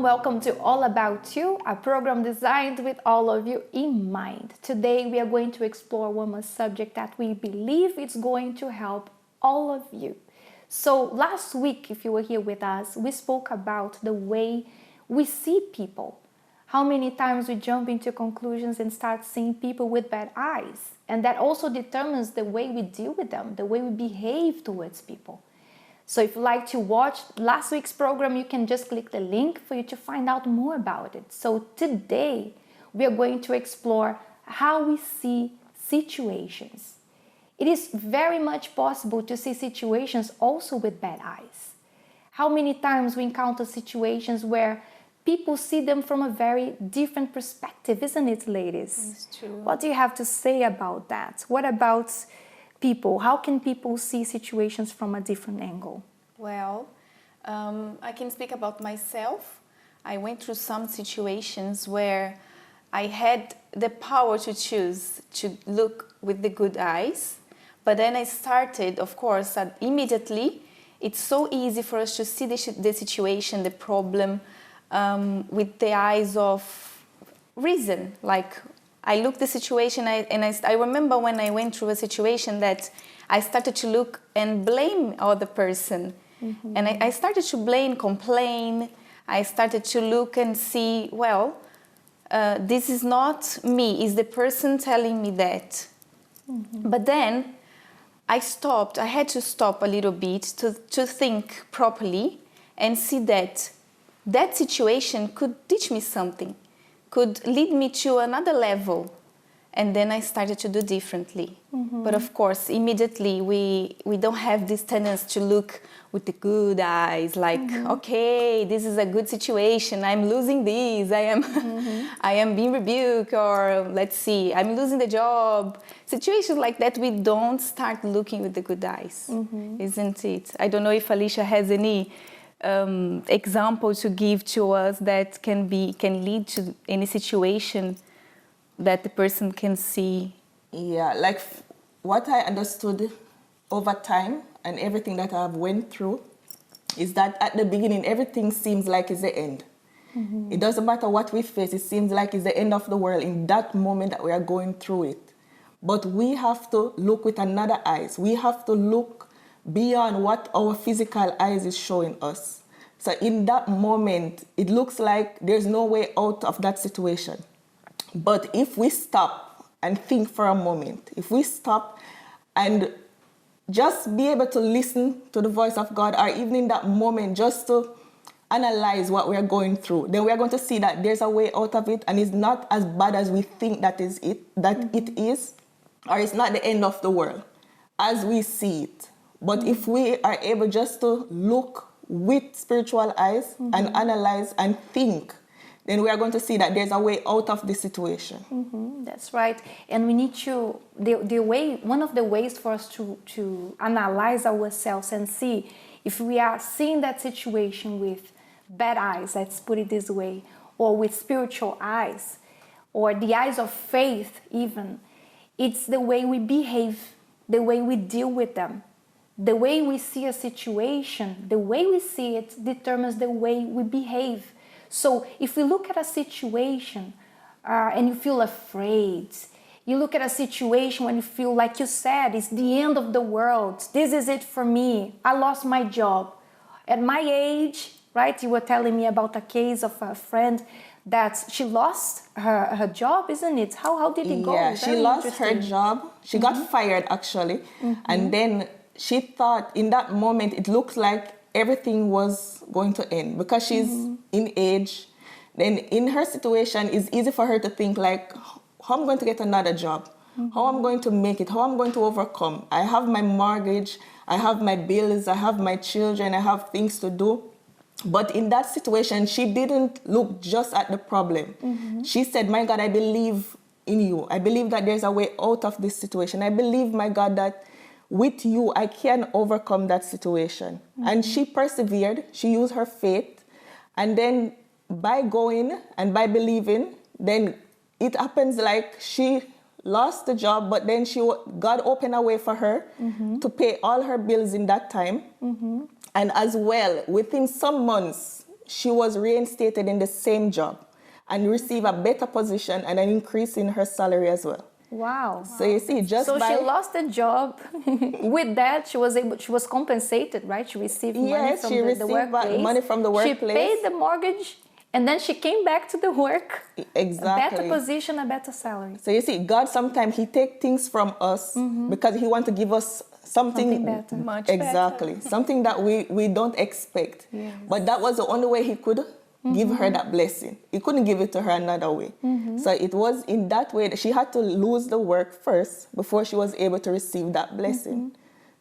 welcome to All About You, a program designed with all of you in mind. Today we are going to explore one more subject that we believe is going to help all of you. So last week, if you were here with us, we spoke about the way we see people. How many times we jump into conclusions and start seeing people with bad eyes. And that also determines the way we deal with them, the way we behave towards people. So if you'd like to watch last week's program, you can just click the link for you to find out more about it. So today, we are going to explore how we see situations. It is very much possible to see situations also with bad eyes. How many times we encounter situations where people see them from a very different perspective, isn't it, ladies? It's true. What do you have to say about that? What about people? How can people see situations from a different angle? Well, I can speak about myself. I went through some situations where I had the power to choose to look with the good eyes. But then I started, of course, immediately. It's so easy for us to see the situation, the problem, with the eyes of reason. Like, I looked the situation, I remember when I went through a situation that I started to look and blame other person. Mm-hmm. And I started to blame, complain. I started to look and see, well, this is not me, it's the person telling me that. Mm-hmm. But then I stopped, I had to stop a little bit to think properly and see that that situation could teach me something, could lead me to another level. And then I started to do differently. Mm-hmm. But of course, immediately we don't have this tendency to look with the good eyes, like, okay, this is a good situation, I'm losing this, I am being rebuked, or let's see, I'm losing the job. Situations like that, we don't start looking with the good eyes, isn't it? I don't know if Alicia has any example to give to us that can lead to any situation that the person can see. Yeah, like what I understood over time and everything that I've went through is that at the beginning everything seems like it's the end. Mm-hmm. It doesn't matter what we face, it seems like it's the end of the world in that moment that we are going through it. But we have to look with another eyes. We have to look beyond what our physical eyes is showing us. So in that moment, it looks like there's no way out of that situation. But if we stop and think for a moment, if we stop and just be able to listen to the voice of God, or even in that moment just to analyze what we're going through, then we're going to see that there's a way out of it, and it's not as bad as we think it is, or it's not the end of the world as we see it. But if we are able just to look with spiritual eyes and analyze and think, then we are going to see that there's a way out of this situation. Mm-hmm, that's right. And we need to, one of the ways for us to analyze ourselves and see if we are seeing that situation with bad eyes, let's put it this way, or with spiritual eyes, or the eyes of faith even, it's the way we behave, the way we deal with them. The way we see a situation, the way we see it determines the way we behave. So if we look at a situation and you feel afraid, you look at a situation when you feel, like you said, it's the end of the world. This is it for me. I lost my job. At my age, right, you were telling me about a case of a friend that she lost her job, isn't it? How did it go? Yeah, she lost her job. She got fired, actually. And then she thought in that moment, it looked like everything was going to end because she's in age. Then in her situation, it's easy for her to think like, how I'm going to get another job, how I'm going to make it, how I'm going to overcome. I have my mortgage, I have my bills, I have my children, I have things to do. But in that situation, she didn't look just at the problem. She said, my God, I believe in you. I believe that there's a way out of this situation. I believe, my God, that with you, I can overcome that situation. And she persevered. She used her faith. And then by going and by believing, then it happens like she lost the job, but then God opened a way for her to pay all her bills in that time. And as well, within some months, she was reinstated in the same job and received a better position and an increase in her salary as well. Wow. So you see, just So by... she lost the job. With that, she was compensated, right? She received money Yes, from she the received workplace. money from the workplace. She paid the mortgage, and then she came back to the work. Exactly. A better position, a better salary. So you see, God sometimes He takes things from us because He wants to give us something better. Much exactly, better. something that we don't expect. Yes. But that was the only way He could give her that blessing. He couldn't give it to her another way. So it was in that way that she had to lose the work first before she was able to receive that blessing.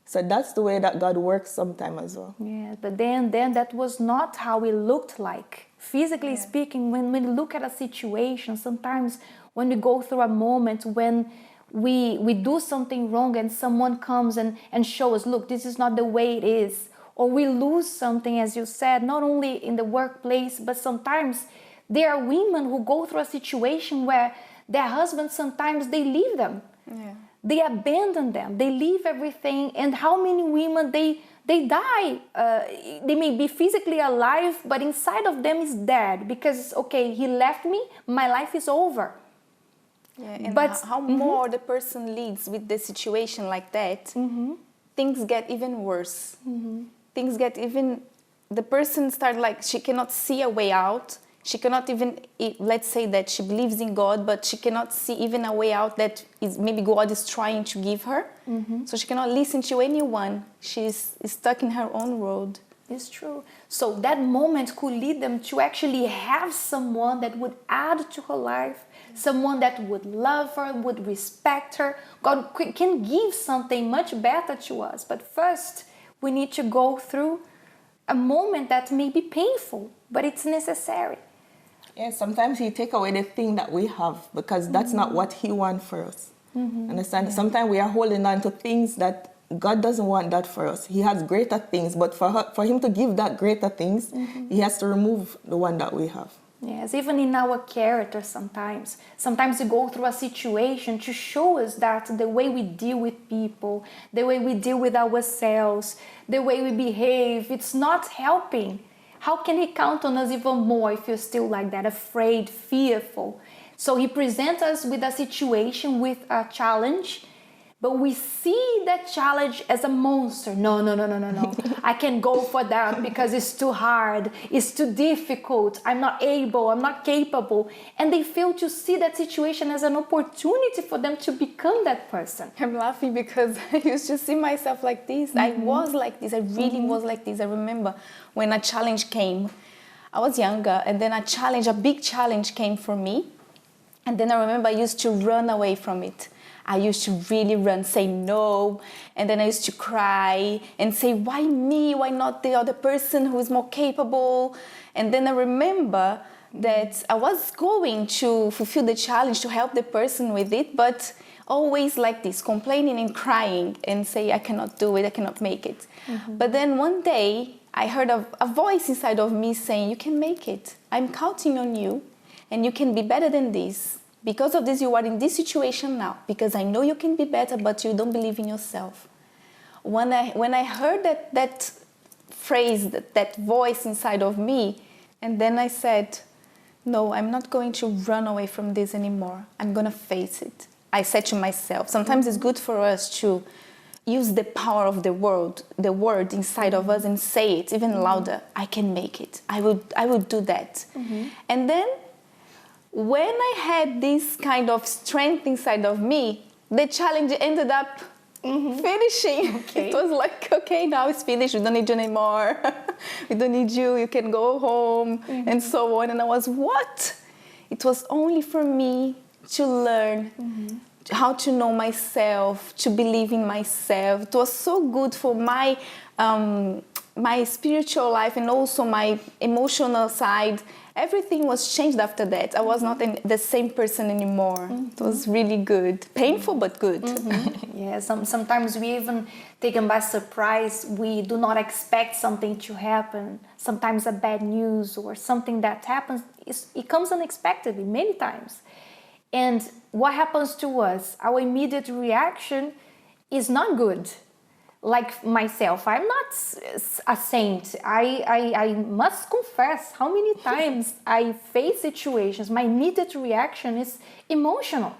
So that's the way that God works sometimes as well. Yeah, but then that was not how it looked like. Physically speaking, when we look at a situation, sometimes when we go through a moment when we do something wrong and someone comes and shows, look, this is not the way it is. Or we lose something, as you said, not only in the workplace, but sometimes there are women who go through a situation where their husbands, sometimes they leave them. Yeah. They abandon them. They leave everything. And how many women, they die. They may be physically alive, but inside of them is dead. Because, okay, he left me, my life is over. Yeah, and But- how more the person leads with the situation like that, things get even worse. Things get even... The person start like, she cannot see a way out. She cannot even, let's say that she believes in God, but she cannot see even a way out that is maybe God is trying to give her. So she cannot listen to anyone. She's stuck in her own road. It's true. So that moment could lead them to actually have someone that would add to her life, someone that would love her, would respect her. God can give something much better to us. But first, we need to go through a moment that may be painful, but it's necessary. Yeah, sometimes He take away the thing that we have because that's not what He wants for us. Understand? Yeah. Sometimes we are holding on to things that God doesn't want that for us. He has greater things, but for Him to give that greater things, He has to remove the one that we have. Yes, even in our character sometimes. Sometimes we go through a situation to show us that the way we deal with people, the way we deal with ourselves, the way we behave, it's not helping. How can He count on us even more if you're still like that, afraid, fearful? So He presents us with a situation, with a challenge, but we see that challenge as a monster. No. I can't go for that because it's too hard. It's too difficult. I'm not able. I'm not capable. And they fail to see that situation as an opportunity for them to become that person. I'm laughing because I used to see myself like this. I was like this. I really was like this. I remember when a challenge came. I was younger, and then a big challenge came for me. And then I remember I used to run away from it. I used to really run, say no, and then I used to cry and say, why me? Why not the other person who is more capable? And then I remember that I was going to fulfill the challenge to help the person with it, but always like this, complaining and crying and say, I cannot do it, I cannot make it. But then one day I heard a voice inside of me saying, you can make it. I'm counting on you, and you can be better than this. Because of this, you are in this situation now. Because I know you can be better, but you don't believe in yourself. When I heard that phrase, that voice inside of me, and then I said, no, I'm not going to run away from this anymore. I'm going to face it. I said to myself, sometimes it's good for us to use the power of the word inside of us and say it even louder. I can make it. I will do that. And then when I had this kind of strength inside of me, the challenge ended up finishing. Okay. It was like, okay, now it's finished. We don't need you anymore. We don't need you. You can go home and so on. And I was, what? It was only for me to learn how to know myself, to believe in myself. It was so good for my spiritual life and also my emotional side. Everything was changed after that. I was not the same person anymore. It was really good. Painful, but good. Yeah, sometimes we even taken by surprise. We do not expect something to happen. Sometimes a bad news or something that happens, it comes unexpectedly many times. And what happens to us? Our immediate reaction is not good. like myself, I'm not a saint. I must confess how many times I face situations, my immediate reaction is emotional.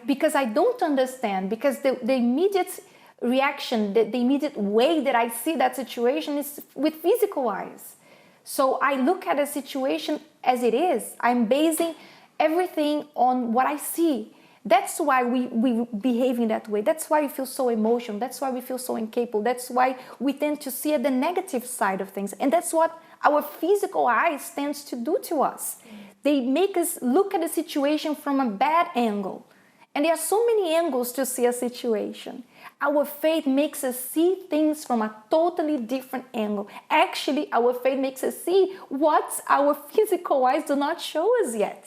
Because I don't understand, because the immediate reaction, the immediate way that I see that situation is with physical eyes. So I look at a situation as it is. I'm basing everything on what I see. That's why we behave in that way. That's why we feel so emotional. That's why we feel so incapable. That's why we tend to see the negative side of things. And that's what our physical eyes tends to do to us. They make us look at a situation from a bad angle. And there are so many angles to see a situation. Our faith makes us see things from a totally different angle. Actually, our faith makes us see what our physical eyes do not show us yet.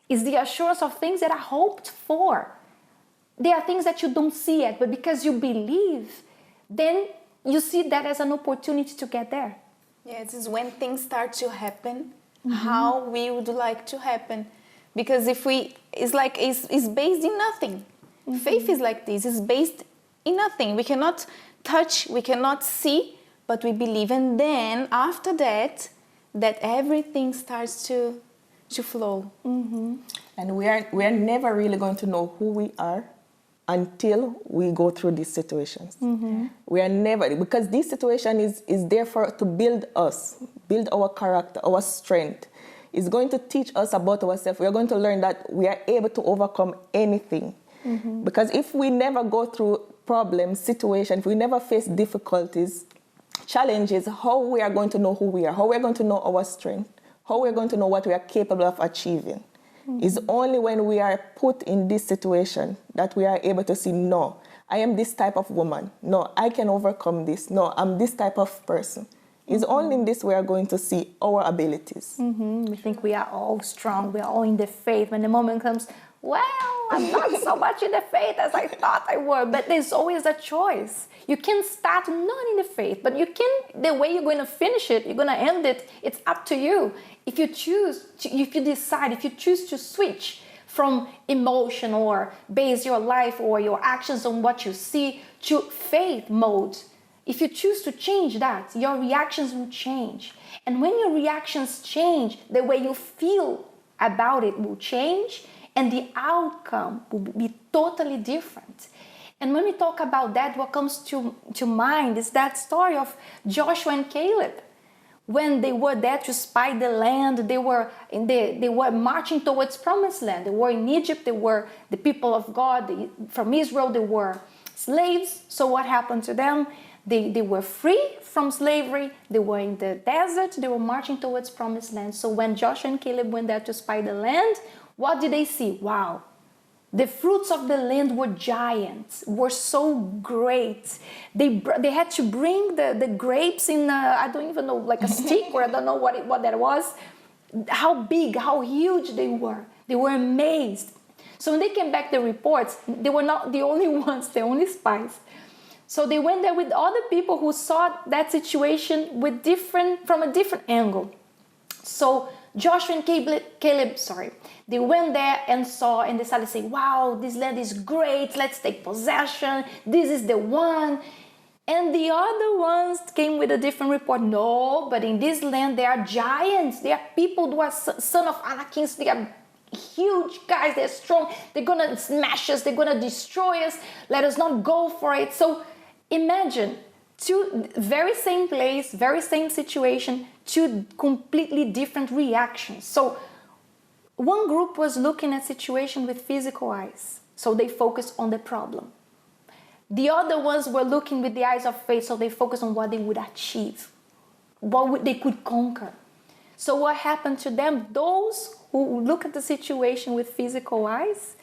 It's the assurance of things that are hoped for. There are things that you don't see yet, but because you believe, then you see that as an opportunity to get there. Yeah, this is when things start to happen, how we would like to happen. Because if it's based in nothing. Faith is like this, it's based in nothing. We cannot touch, we cannot see, but we believe. And then after that everything starts to flow. And we are never really going to know who we are until we go through these situations. We are never, because this situation is there to build us, build our character, our strength. It's going to teach us about ourselves. We are going to learn that we are able to overcome anything. Because if we never go through problems, situations, if we never face difficulties, challenges, how we are going to know who we are, how we are going to know our strength, how we are going to know what we are capable of achieving. It's only when we are put in this situation that we are able to see, no, I am this type of woman. No, I can overcome this. No, I'm this type of person. It's only in this we are going to see our abilities. We think we are all strong, we are all in the faith. When the moment comes, well, I'm not so much in the faith as I thought I were. But there's always a choice. You can start not in the faith, but you can, the way you're going to finish it, you're going to end it, it's up to you. If you choose, if you choose to switch from emotion or base your life or your actions on what you see to faith mode, if you choose to change that, your reactions will change. And when your reactions change, the way you feel about it will change, and the outcome will be totally different. And when we talk about that, what comes to mind is that story of Joshua and Caleb. When they were there to spy the land, they were marching towards promised land. They were in Egypt, they were the people of God. From Israel, they were slaves. So what happened to them? They were free from slavery. They were in the desert. They were marching towards promised land. So when Joshua and Caleb went there to spy the land, what did they see? Wow. The fruits of the land were giants, were so great. They had to bring the grapes in, I don't even know, like a stick, or I don't know what that was. How big, how huge they were. They were amazed. So when they came back the reports, they were not the only ones, the only spies. So they went there with other people who saw that situation from a different angle. So Joshua and Caleb, they went there and saw and decided to say, wow, this land is great, let's take possession, this is the one. And the other ones came with a different report. No, but in this land there are giants, there are people who are son of Anakins, they are huge guys, they're strong, they're gonna smash us, they're gonna destroy us, let us not go for it. So imagine, two very same place, very same situation, two completely different reactions. So one group was looking at situation with physical eyes, so they focused on the problem. The other ones were looking with the eyes of faith, so they focused on what they would achieve, they could conquer. So what happened to them? Those who look at the situation with physical eyes,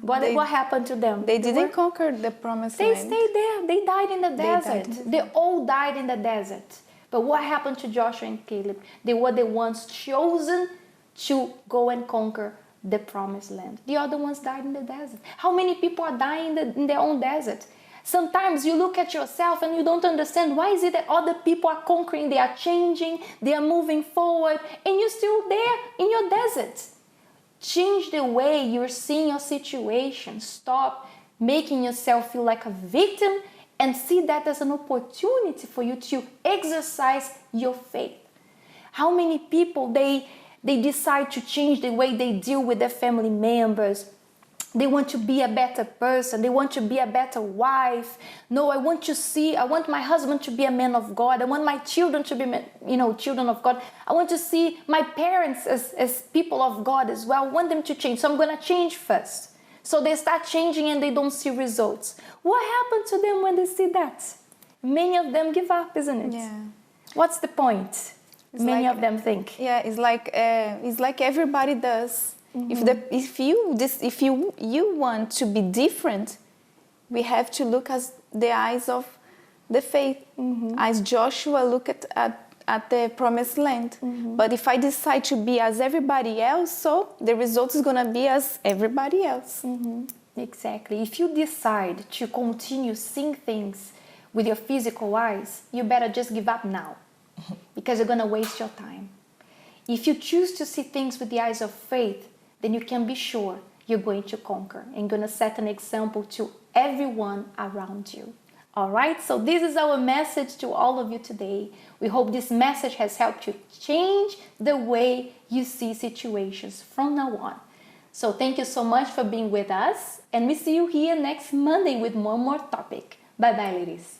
what happened to them? They didn't conquer the promised land. They stayed there. They died in the desert. They all died in the desert. But what happened to Joshua and Caleb? They were the ones chosen to go and conquer the promised land. The other ones died in the desert. How many people are dying in their own desert? Sometimes you look at yourself and you don't understand, why is it that other people are conquering, they are changing, they are moving forward, and you're still there in your desert. Change the way you're seeing your situation. Stop making yourself feel like a victim and see that as an opportunity for you to exercise your faith. How many people they decide to change the way they deal with their family members. They want to be a better person. They want to be a better wife. No, I want my husband to be a man of God. I want my children to be, children of God. I want to see my parents as people of God as well. I want them to change. So I'm going to change first. So they start changing and they don't see results. What happened to them when they see that? Many of them give up, isn't it? Yeah. What's the point? Many of them think. Yeah, it's like everybody does. If you want to be different, we have to look as the eyes of the faith, as Joshua looked at the promised land. But if I decide to be as everybody else, so the result is gonna be as everybody else. Exactly. If you decide to continue seeing things with your physical eyes, you better just give up now, because you're gonna waste your time. If you choose to see things with the eyes of faith, then you can be sure you're going to conquer and going to set an example to everyone around you. All right, so this is our message to all of you today. We hope this message has helped you change the way you see situations from now on. So thank you so much for being with us, and we see you here next Monday with one more topic. Bye-bye, ladies.